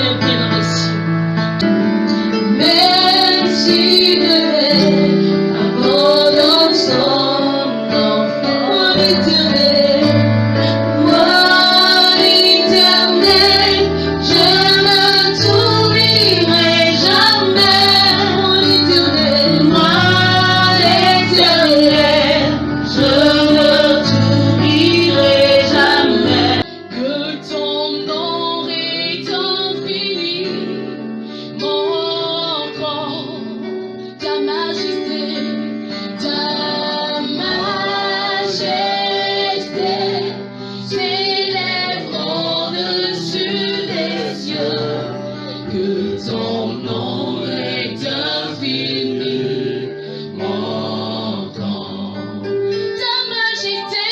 est bien dans les cieux. Merci de abandonner son enfant éternel. Moi l'éternel, je ne t'oublierai jamais. Moi l'éternel, je ne t'oublierai jamais. Que ton nom est infini, mon grand, ta majesté, s'élève au-dessus des cieux. Que ton nom est infini, mon grand. Ta majesté,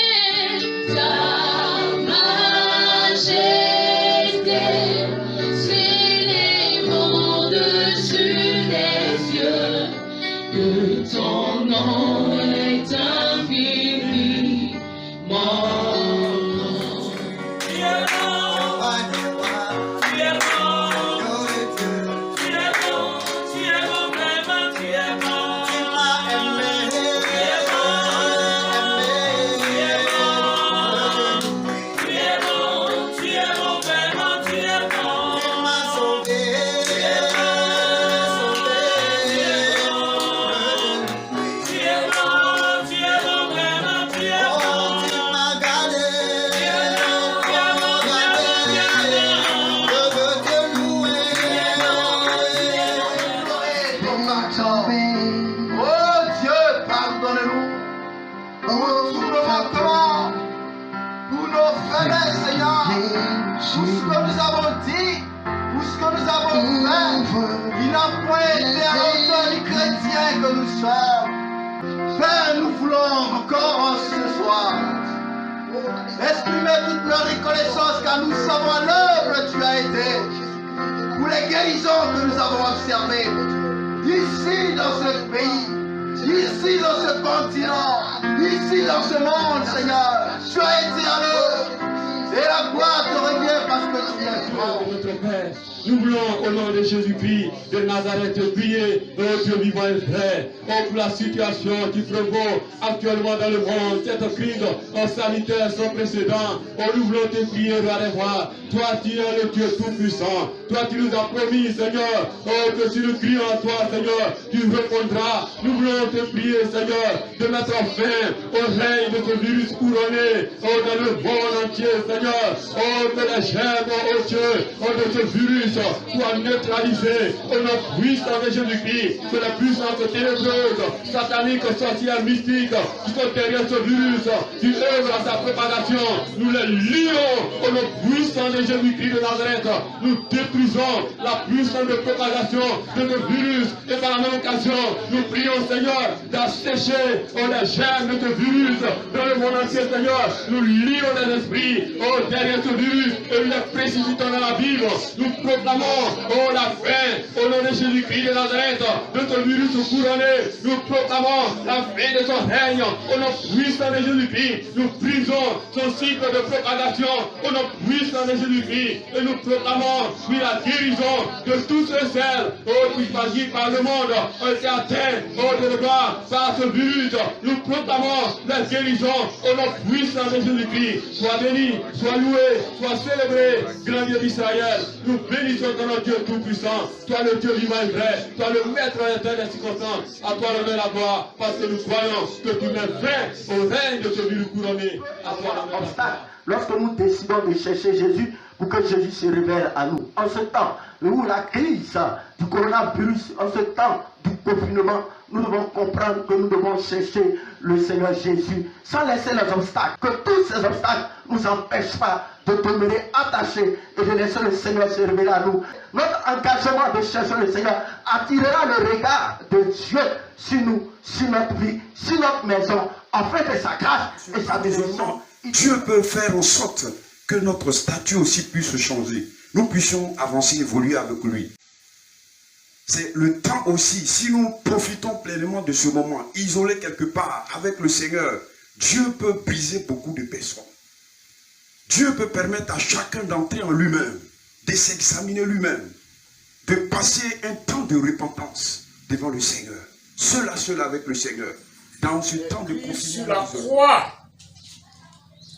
s'élève au-dessus des cieux. Que ton nom est infini, mon grand. Tu es bon, tu es bon, tu es bon, vraiment tu es bon. Tu m'as aimé, tu es bon, tu es bon, tu es bon, vraiment tu es bon. Tu m'as sauvé, tu es bon, tu es bon, tu es bon, vraiment tu es bon. Tu m'as gardé, tu es bon, je veux te louer. Oh Dieu, pardonne-nous pour tout nos manquements, pour nos faiblesses, Seigneur, pour ce que nous avons dit, pour ce que nous avons fait. Il n'a point été à la hauteur du chrétien que nous sommes. Père, nous voulons encore ce soir exprimer toute notre reconnaissance car nous savons à l'œuvre tu as été pour les guérisons que nous avons observées ici dans ce pays, ici dans ce continent, ici dans ce monde, Seigneur. Tu as été à l'œuvre et la gloire te revient parce que tu es grand. Notre Père, nous voulons au nom de Jésus-Christ de Nazareth te prier, notre Dieu vivant et vrai, pour la situation qui prévaut actuellement dans le monde, cette crise sanitaire sans précédent. Nous voulons te prier, roi des rois. Toi, tu es le Dieu tout-puissant. Toi, tu nous as promis, Seigneur, que si nous crions à toi, Seigneur, tu répondras. Nous voulons te prier, Seigneur, de mettre fin au règne de ce virus couronné dans le monde entier, Seigneur. Que les germes, Dieu, de ce virus soient neutralisés au nom puissant de Jésus-Christ. Que les puissances ténébreuses, sataniques, sorcières, mystiques, qui sont derrière ce virus, qui œuvrent à sa propagation, nous les lions au nom puissant de Jésus-Christ de Nazareth. Nous détruisons la puissance de propagation de ce virus et par la même occasion, nous prions, Seigneur, d'assécher les germes de ce virus dans le monde entier, Seigneur. Nous lions les esprits derrière ce virus et nous les précipitons dans la Bible. Nous proclamons la fin au nom de Jésus-Christ de Nazareth de ce virus couronné. Nous proclamons la fin de son règne au nom puissant de Jésus-Christ. Nous brisons son cycle de propagation au nom puissant de Jésus-Christ et nous proclamons la guérison de tous ceux qui passent par le monde ont été atteints de gloire par ce virus. Nous proclamons la guérison au nom puissant de Jésus-Christ. Sois béni, sois loué, sois célébré, grand Dieu d'Israël. Nous bénissons ton Dieu tout-puissant. Toi le Dieu vivant et vrai, toi le maître éternel des circonstances. À toi l'honneur et la gloire, parce que nous croyons que tu mets fin au règne de ce virus couronné. À toi l'honneur et la gloire. Lorsque nous décidons de chercher Jésus pour que Jésus se révèle à nous, en ce temps où la crise du coronavirus, en ce temps du confinement, nous devons comprendre que nous devons chercher le Seigneur Jésus sans laisser les obstacles, que tous ces obstacles ne nous empêchent pas de demeurer attachés et de laisser le Seigneur se révéler à nous. Notre engagement de chercher le Seigneur attirera le regard de Dieu sur nous, sur notre vie, sur notre maison, afin que sa grâce et sa bénédiction. Dieu peut faire en sorte que notre statut aussi puisse changer. Nous puissions avancer, évoluer avec lui. C'est le temps aussi, si nous profitons pleinement de ce moment, isolé quelque part avec le Seigneur, Dieu peut briser beaucoup de personnes. Dieu peut permettre à chacun d'entrer en lui-même. de s'examiner lui-même, de passer un temps de repentance devant le Seigneur. Seul à seul avec le Seigneur. Dans ce temps de Christ sur confinement. la croix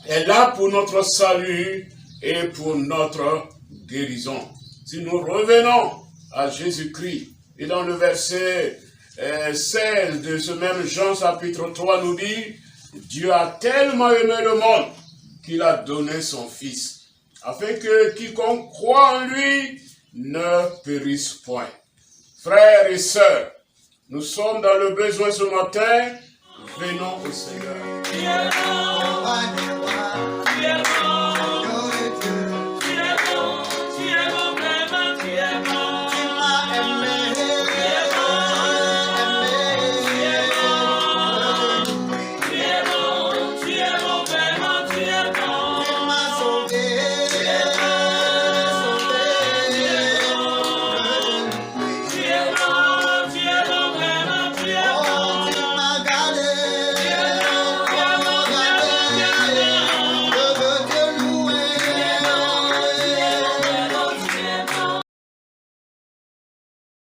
est là pour notre salut et pour notre guérison. Si nous revenons à Jésus-Christ, et dans le verset 16 de ce même Jean chapitre 3 nous dit, Dieu a tellement aimé le monde qu'il a donné son Fils, afin que quiconque croit en lui ne périsse point. Frères et sœurs, nous sommes dans le besoin ce matin, venons au Seigneur.